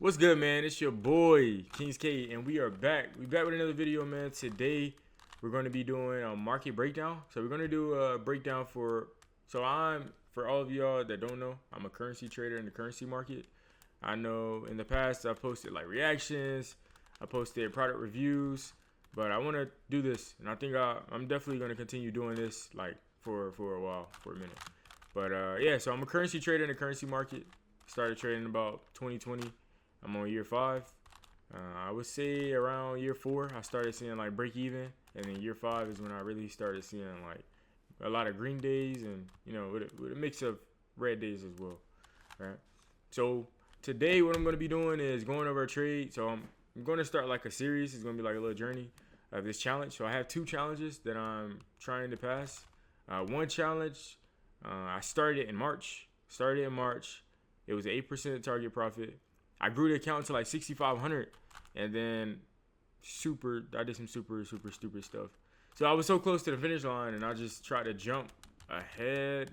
What's good, man? It's your boy Kings K, and we are back. We back with another video, man. Today we're going to be doing a market breakdown. So we're going to do a breakdown for. For all of y'all that don't know, I'm a currency trader in the currency market. I know in the past I've posted like reactions, I posted product reviews, but I want to do this, and I think I'm definitely going to continue doing this like for a while, for a minute. But yeah, so I'm a currency trader in the currency market. Started trading about 2020. I'm on year 5. I would say around year 4, I started seeing like break even, and then year 5 is when I really started seeing like a lot of green days, and with a mix of red days as well, right? So today, what I'm going to be doing is going over a trade. So I'm going to start like a series. It's going to be like a little journey of this challenge. So I have 2 challenges that I'm trying to pass. One challenge, I started in March. It was an 8% target profit. I grew the account to like 6,500, and then I did some super stupid stuff. So I was so close to the finish line, and I just tried to jump ahead.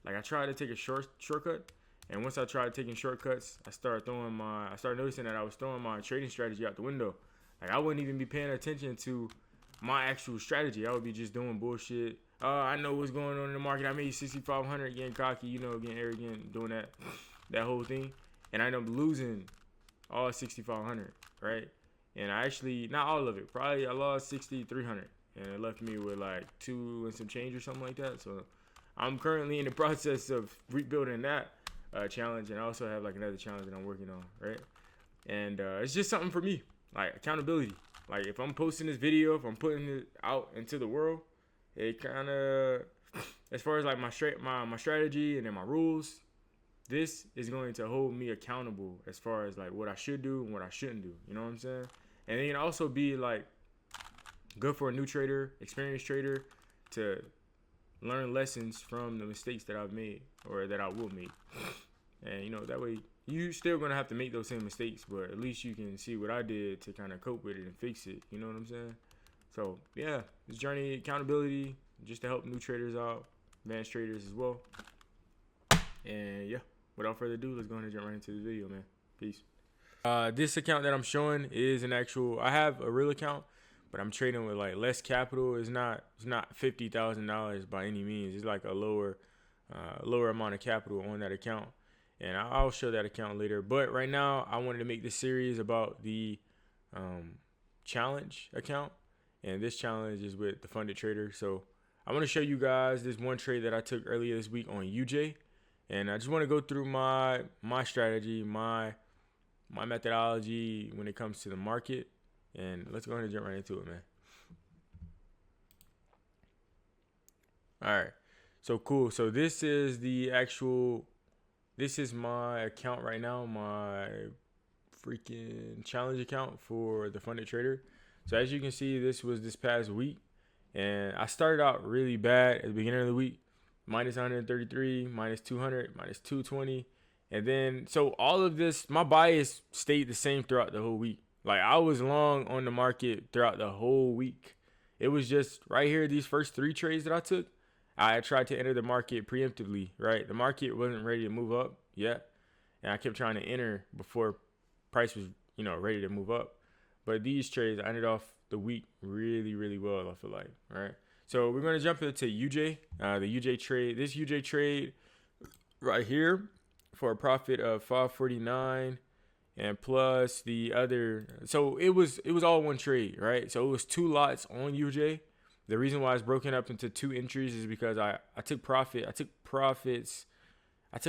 Like I tried to take a shortcut, and once I tried taking shortcuts, I started noticing that I was throwing my trading strategy out the window. Like I wouldn't even be paying attention to my actual strategy. I would be just doing bullshit. I know what's going on in the market. I made 6,500, getting cocky, getting arrogant, doing that whole thing, and I ended up losing all 6,500, right? And I actually, not all of it, probably I lost 6,300, and it left me with like 2 and some change or something like that. So I'm currently in the process of rebuilding that challenge, and I also have like another challenge that I'm working on, right? And it's just something for me, like accountability. Like if I'm posting this video, if I'm putting it out into the world, it kind of, as far as like my strategy and then my rules, this is going to hold me accountable as far as like what I should do and what I shouldn't do. You know what I'm saying? And it can also be like good for a new trader, experienced trader, to learn lessons from the mistakes that I've made or that I will make. And that way you still gonna have to make those same mistakes, but at least you can see what I did to kind of cope with it and fix it. You know what I'm saying? So yeah, this journey, accountability, just to help new traders out, advanced traders as well. And yeah, without further ado, let's go ahead and jump right into the video, man. Peace. This account that I'm showing is I have a real account, but I'm trading with like less capital. It's not $50,000 by any means. It's like a lower amount of capital on that account, and I'll show that account later. But right now, I wanted to make this series about the challenge account, and this challenge is with the funded trader. So I want to show you guys this one trade that I took earlier this week on UJ, and I just want to go through my strategy, my methodology when it comes to the market, and let's go ahead and jump right into it, man. All right, so cool. So this is my account right now, my freaking challenge account for the funded trader. So as you can see, this was this past week, and I started out really bad at the beginning of the week, minus 133, minus 200, minus 220. And then, so all of this, my bias stayed the same throughout the whole week. Like I was long on the market throughout the whole week. It was just right here, these first 3 trades that I took, I tried to enter the market preemptively, right? The market wasn't ready to move up yet, and I kept trying to enter before price was, ready to move up. But these trades, I ended off the week really well, I feel like, right? So we're going to jump into UJ, the UJ trade. This UJ trade right here for a profit of 549, and plus the other. So it was all one trade, right? So it was 2 lots on UJ. The reason why it's broken up into 2 entries is because I took profits. I took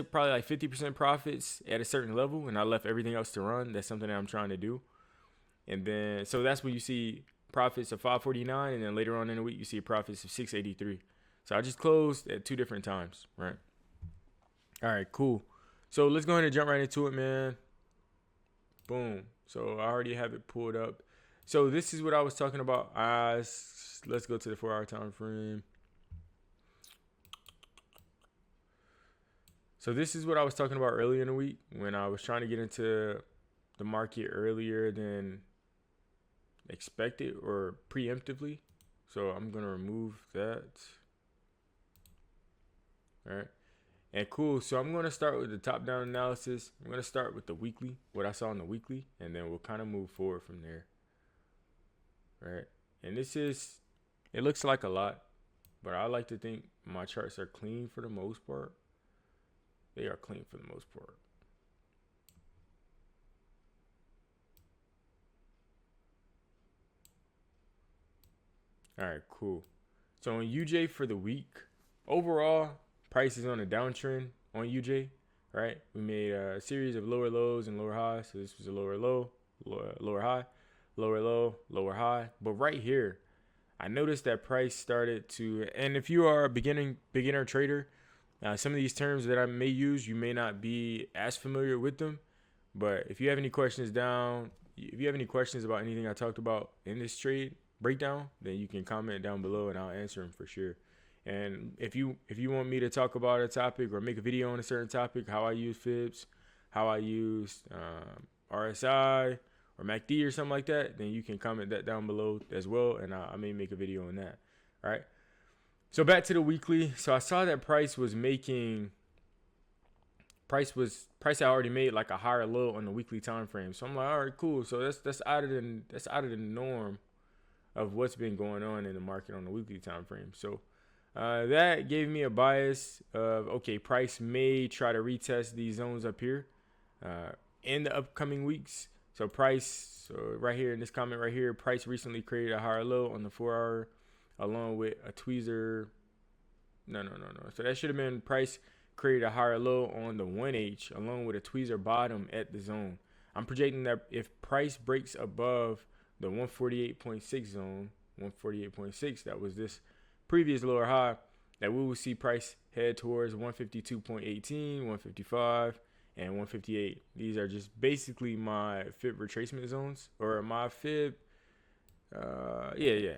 probably like 50% profits at a certain level, and I left everything else to run. That's something that I'm trying to do. And then, so that's when you see profits of 549, and then later on in the week, you see profits of 683. So I just closed at 2 different times, right? All right, cool. So let's go ahead and jump right into it, man. Boom. So I already have it pulled up. So this is what I was talking about. Let's go to the 4-hour time frame. So this is what I was talking about earlier in the week when I was trying to get into the market earlier than expected or preemptively. So I'm going to remove that. All right. And cool, so I'm going to start with the top-down analysis. I'm going to start with the weekly, what I saw in the weekly, and then we'll kind of move forward from there, right? And it looks like a lot, but I like to think my charts are clean for the most part. They are clean for the most part. All right, cool. So on UJ for the week, overall, price is on a downtrend on UJ, right? We made a series of lower lows and lower highs. So this was a lower low, lower high, lower low, lower high. But right here, I noticed that price started to, and if you are a beginner trader, some of these terms that I may use, you may not be as familiar with them. But if you have any questions if you have any questions about anything I talked about in this trade breakdown, then you can comment down below and I'll answer them for sure. And if you want me to talk about a topic or make a video on a certain topic, how I use fibs, how I use RSI or MACD or something like that, then you can comment that down below as well, and I may make a video on that. All right. So back to the weekly. So I saw that price I already made like a higher low on the weekly time frame. So I'm like, all right, cool. So that's out of the norm of what's been going on in the market on the weekly time frame. So that gave me a bias of, okay, price may try to retest these zones up here in the upcoming weeks. So right here in this comment right here, price recently created a higher low on the 4-hour along with a tweezer. No. So that should have been price created a higher low on the 1H along with a tweezer bottom at the zone. I'm projecting that if price breaks above the 148.6 zone, 148.6, that was this previous lower high, that we will see price head towards 152.18, 155, and 158. These are just basically my fib retracement zones, or my fib.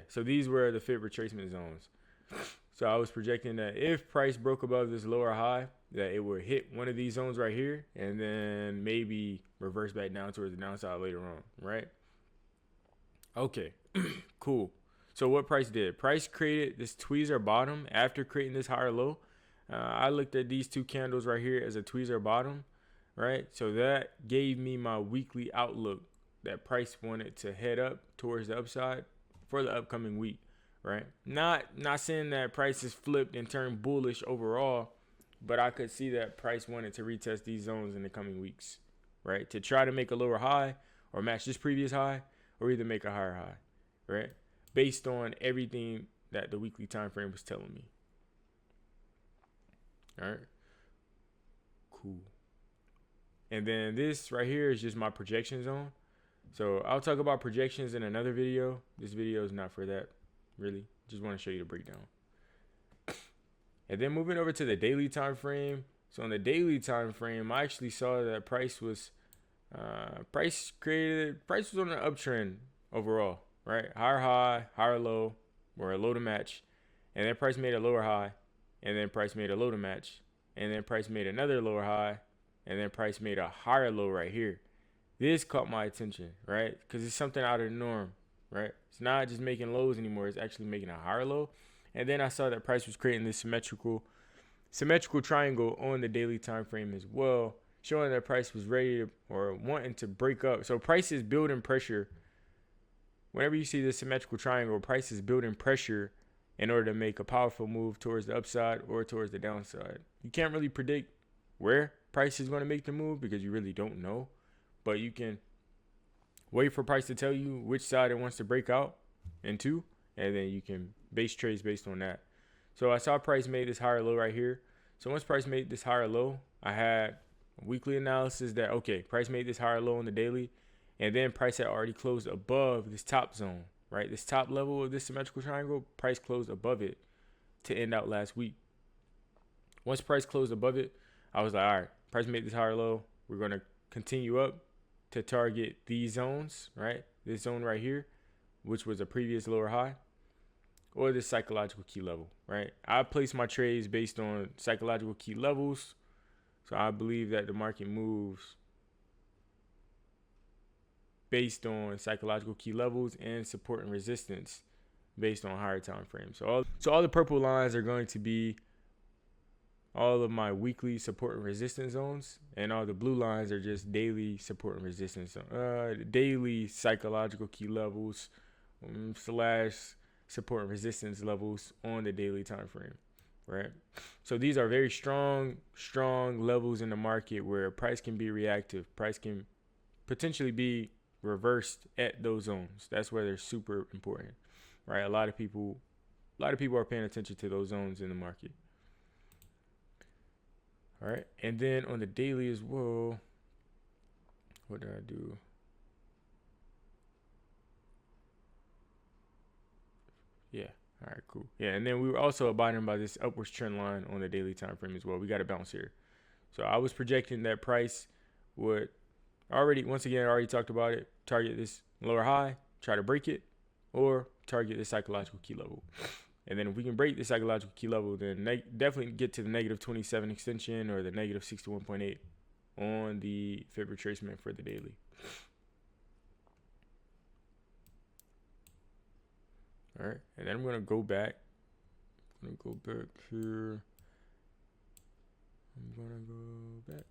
So these were the fib retracement zones. So I was projecting that if price broke above this lower high, that it would hit one of these zones right here and then maybe reverse back down towards the downside later on, right? Okay, cool. So what price did? Price created this tweezer bottom after creating this higher low. I looked at these two candles right here as a tweezer bottom, right? So that gave me my weekly outlook that price wanted to head up towards the upside for the upcoming week, right? Not saying that price is flipped and turned bullish overall, but I could see that price wanted to retest these zones in the coming weeks, right? To try to make a lower high or match this previous high or either make a higher high, right? Based on everything that the weekly time frame was telling me. All right. Cool. And then this right here is just my projection zone. So I'll talk about projections in another video. This video is not for that, really. Just want to show you the breakdown. And then moving over to the daily time frame. So on the daily time frame, I actually saw that price was price was on an uptrend overall, right? Higher high, higher low, or a low to match. And then price made a lower high, and then price made a low to match, and then price made another lower high, and then price made a higher low right here. This caught my attention, right? Because it's something out of the norm, right? It's not just making lows anymore. It's actually making a higher low. And then I saw that price was creating this symmetrical triangle on the daily time frame as well, showing that price was ready to, or wanting to break up. So price is building pressure. Whenever you see this symmetrical triangle, price is building pressure in order to make a powerful move towards the upside or towards the downside. You can't really predict where price is going to make the move because you really don't know. But you can wait for price to tell you which side it wants to break out into, and then you can base trades based on that. So I saw price made this higher low right here. So once price made this higher low, I had a weekly analysis that, okay, price made this higher low on the daily, and then price had already closed above this top zone, right? This top level of this symmetrical triangle, price closed above it to end out last week. Once price closed above it, I was like, all right, price made this higher low. We're going to continue up to target these zones, right? This zone right here, which was a previous lower high, or this psychological key level, right? I place my trades based on psychological key levels. So I believe that the market moves based on psychological key levels and support and resistance based on higher time frames. So all the purple lines are going to be all of my weekly support and resistance zones, and all the blue lines are just daily support and resistance, daily psychological key levels slash support and resistance levels on the daily time frame, right? So these are very strong levels in the market where price can be reactive, price can potentially be reversed at those zones. That's where they're super important, right? A lot of people are paying attention to those zones in the market. All right, and then on the daily as well, what did I do? Yeah. All right, cool. Yeah, and then we were also abiding by this upwards trend line on the daily time frame as well. We got a bounce here. So I was projecting that price would already talked about it, target this lower high, try to break it, or target the psychological key level. And then if we can break the psychological key level, then definitely get to the negative 27 extension or the negative 61.8 on the fib retracement for the daily. All right, and then I'm gonna go back. I'm gonna go back here. I'm gonna go back.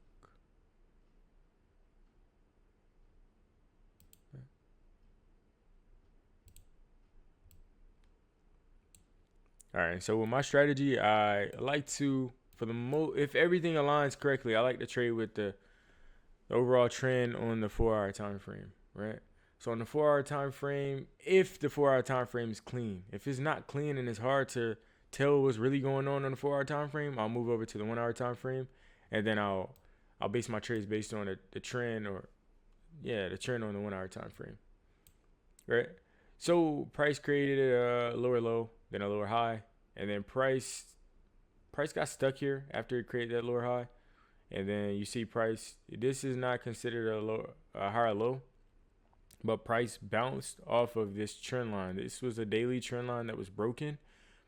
All right, so with my strategy, I like to, if everything aligns correctly, I like to trade with the overall trend on the 4-hour time frame, right? So on the 4-hour time frame, if the 4-hour time frame is clean, if it's not clean and it's hard to tell what's really going on the 4-hour time frame, I'll move over to the 1-hour time frame, and then I'll base my trades based on the trend, the trend on the 1-hour time frame, right? So price created a lower low, then a lower high, and then price got stuck here after it created that lower high, and then you see price. This is not considered a higher low, but price bounced off of this trend line. This was a daily trend line that was broken.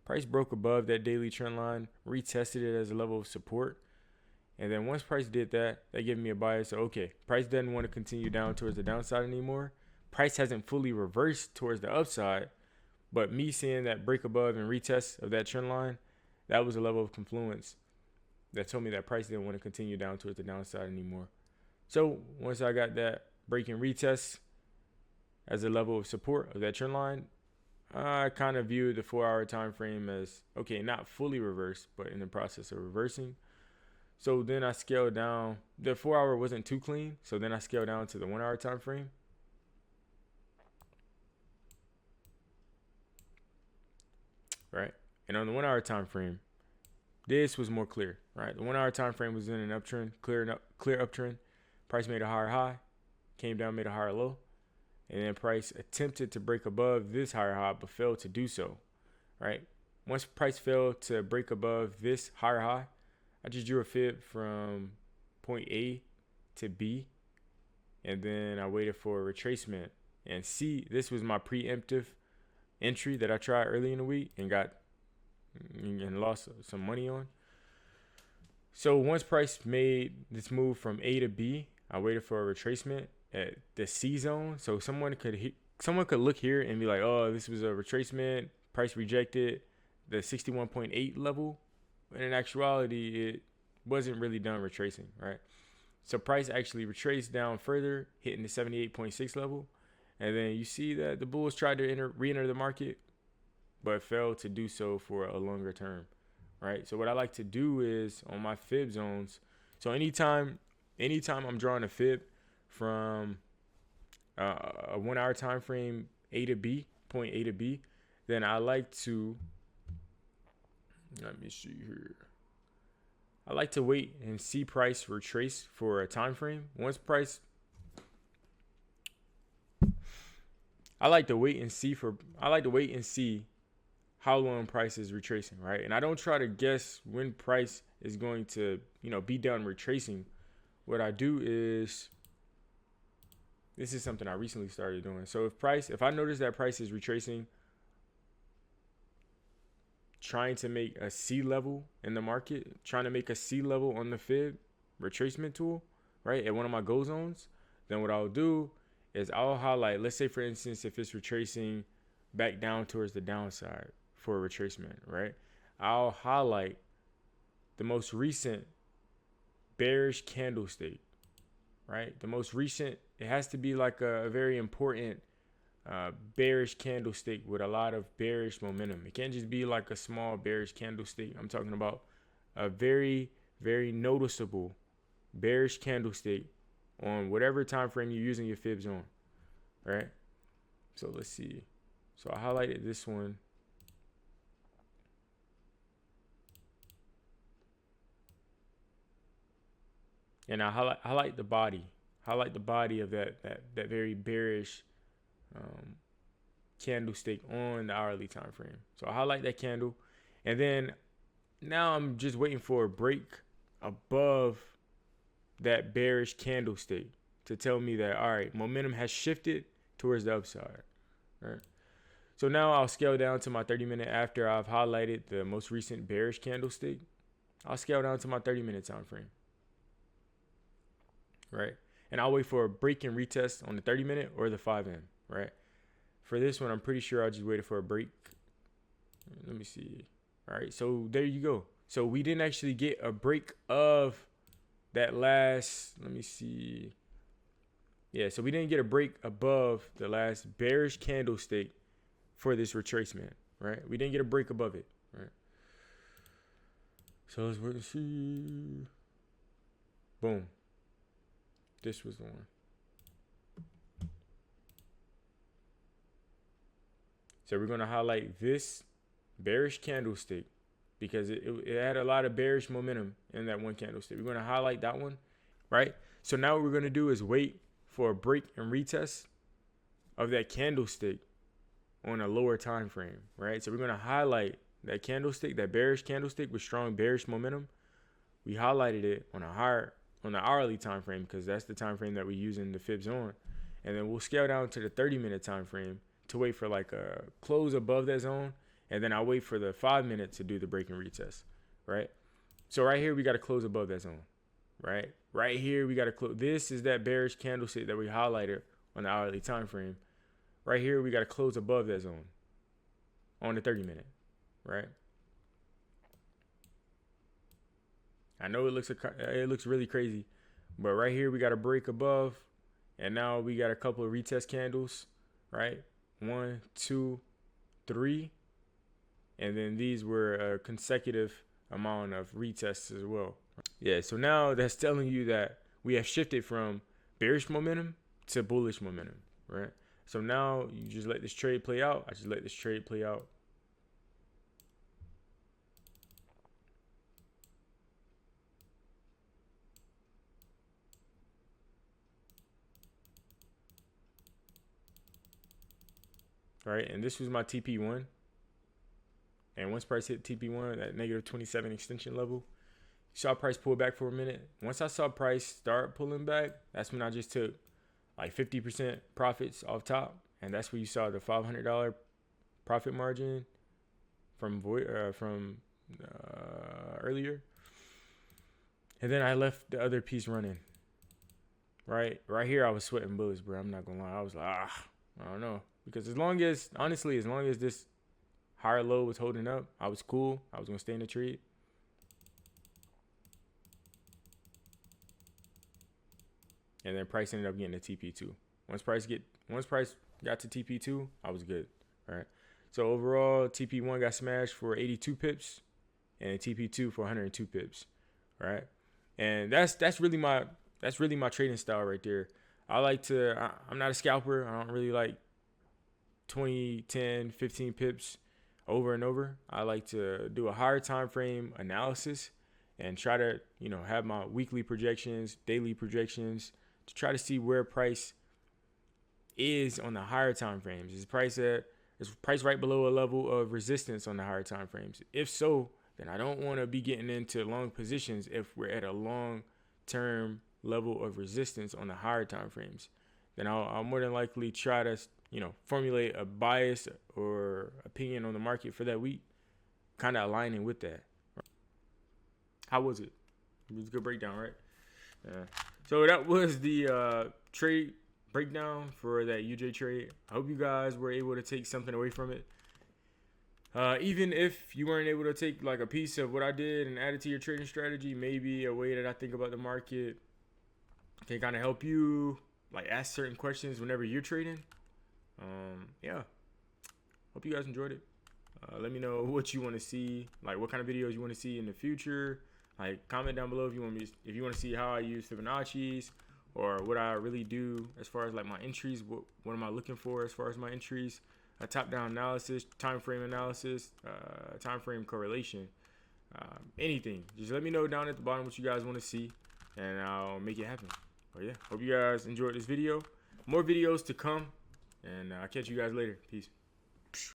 Price broke above that daily trend line, retested it as a level of support, and then once price did that, that gave me a bias. So okay, price doesn't want to continue down towards the downside anymore. Price hasn't fully reversed towards the upside, but me seeing that break above and retest of that trend line, that was a level of confluence that told me that price didn't want to continue down towards the downside anymore. So once I got that break and retest as a level of support of that trend line, I kind of viewed the 4-hour time frame as, okay, not fully reversed, but in the process of reversing. So then I scaled down. The 4-hour wasn't too clean, so then I scaled down to the 1-hour time frame. Right? And on the 1-hour time frame, this was more clear, right? The 1-hour time frame was in an uptrend, clear uptrend. Price made a higher high, came down, made a higher low, and then price attempted to break above this higher high, but failed to do so, right? Once price failed to break above this higher high, I just drew a fib from point A to B, and then I waited for a retracement. And C, this was my preemptive entry that I tried early in the week and lost some money on. So once price made this move from A to B, I waited for a retracement at the C zone. So someone could look here and be like, oh, this was a retracement. Price rejected the 61.8 level. And in actuality, it wasn't really done retracing, right? So price actually retraced down further, hitting the 78.6 level. And then you see that the bulls tried to re-enter the market, but failed to do so for a longer term, right? So what I like to do is on my fib zones. So anytime I'm drawing a fib from a 1-hour time frame A to B, point A to B, then I like to, let me see here. I like to wait and see price retrace for a time frame. I like to wait and see how long price is retracing, right? And I don't try to guess when price is going to, be done retracing. What I do is, this is something I recently started doing. So if I notice that price is retracing, trying to make a C level in the market, trying to make a C level on the fib retracement tool, right, at one of my go zones, then what I'll do is I'll highlight, let's say for instance, if it's retracing back down towards the downside for a retracement, right, I'll highlight the most recent bearish candlestick, right? The most recent, it has to be like a very important bearish candlestick with a lot of bearish momentum. It can't just be like a small bearish candlestick. I'm talking about a very, very noticeable bearish candlestick on whatever time frame you're using your fibs on, right? So let's see. So I highlighted this one. And I highlight the body. Highlight the body of that very bearish candlestick on the hourly time frame. So I highlight that candle, and then now I'm just waiting for a break above that bearish candlestick to tell me that, all right, momentum has shifted towards the upside. Right. So now I'll scale down to my 30-minute after I've highlighted the most recent bearish candlestick. I'll scale down to my 30-minute time frame. Right. And I'll wait for a break and retest on the 30-minute or the 5M. Right. For this one, I'm pretty sure I just waited for a break. Let me see. All right. So there you go. So we didn't actually get a break of that last, let me see. Yeah, so we didn't get a break above the last bearish candlestick for this retracement, right? We didn't get a break above it, right? So let's wait and see. Boom. This was the one. So we're going to highlight this bearish candlestick because it had a lot of bearish momentum in that one candlestick. We're going to highlight that one, right? So now what we're going to do is wait for a break and retest of that candlestick on a lower time frame, right? So we're going to highlight that candlestick, that bearish candlestick with strong bearish momentum. We highlighted it on the hourly time frame because that's the time frame that we're using the fibs on. And then we'll scale down to the 30-minute time frame to wait for like a close above that zone. And then I'll wait for the 5-minute to do the break and retest, right? So right here, we got to close above that zone, right? Right here, we got to close. This is that bearish candlestick that we highlighted on the hourly time frame. Right here, we got to close above that zone on the 30-minute, right? I know it looks really crazy, but right here, we got to break above. And now we got a couple of retest candles, right? 1, 2, 3. And then these were a consecutive amount of retests as well. Yeah, so now that's telling you that we have shifted from bearish momentum to bullish momentum, right? So now you just let this trade play out. I just let this trade play out. All right, and this was my TP1. And once price hit TP1, that negative 27 extension level, saw price pull back for a minute. Once I saw price start pulling back, that's when I just took like 50% profits off top. And that's where you saw the $500 profit margin from earlier. And then I left the other piece running. Right here, I was sweating bullets, bro. I'm not gonna lie. I was like, I don't know. Because honestly, as long as this higher low was holding up, I was cool. I was gonna stay in the trade. And then price ended up getting a TP2. Once price got to TP2, I was good. All right. So overall, TP1 got smashed for 82 pips, and TP2 for 102 pips. All right. And that's really my trading style right there. I'm not a scalper. I don't really like 20, 10, 15 pips over and over. I like to do a higher time frame analysis and try to, have my weekly projections, daily projections to try to see where price is on the higher time frames. Is price right below a level of resistance on the higher time frames? If so, then I don't want to be getting into long positions if we're at a long term level of resistance on the higher time frames. Then I'll more than likely try to formulate a bias or opinion on the market for that week, kind of aligning with that. How was it? It was a good breakdown, right? So that was the trade breakdown for that UJ trade. I hope you guys were able to take something away from it. Even if you weren't able to take like a piece of what I did and add it to your trading strategy, maybe a way that I think about the market can kind of help you like ask certain questions whenever you're trading. Yeah, hope you guys enjoyed it. Let me know what you want to see, like what kind of videos you want to see in the future. Like comment down below if you want me, if you want to see how I use Fibonacci's or what I really do as far as like my entries. What am I looking for as far as my entries? A top-down analysis, time frame analysis, time frame correlation, anything. Just let me know down at the bottom what you guys want to see, and I'll make it happen. But yeah, hope you guys enjoyed this video. More videos to come, and I'll catch you guys later. Peace.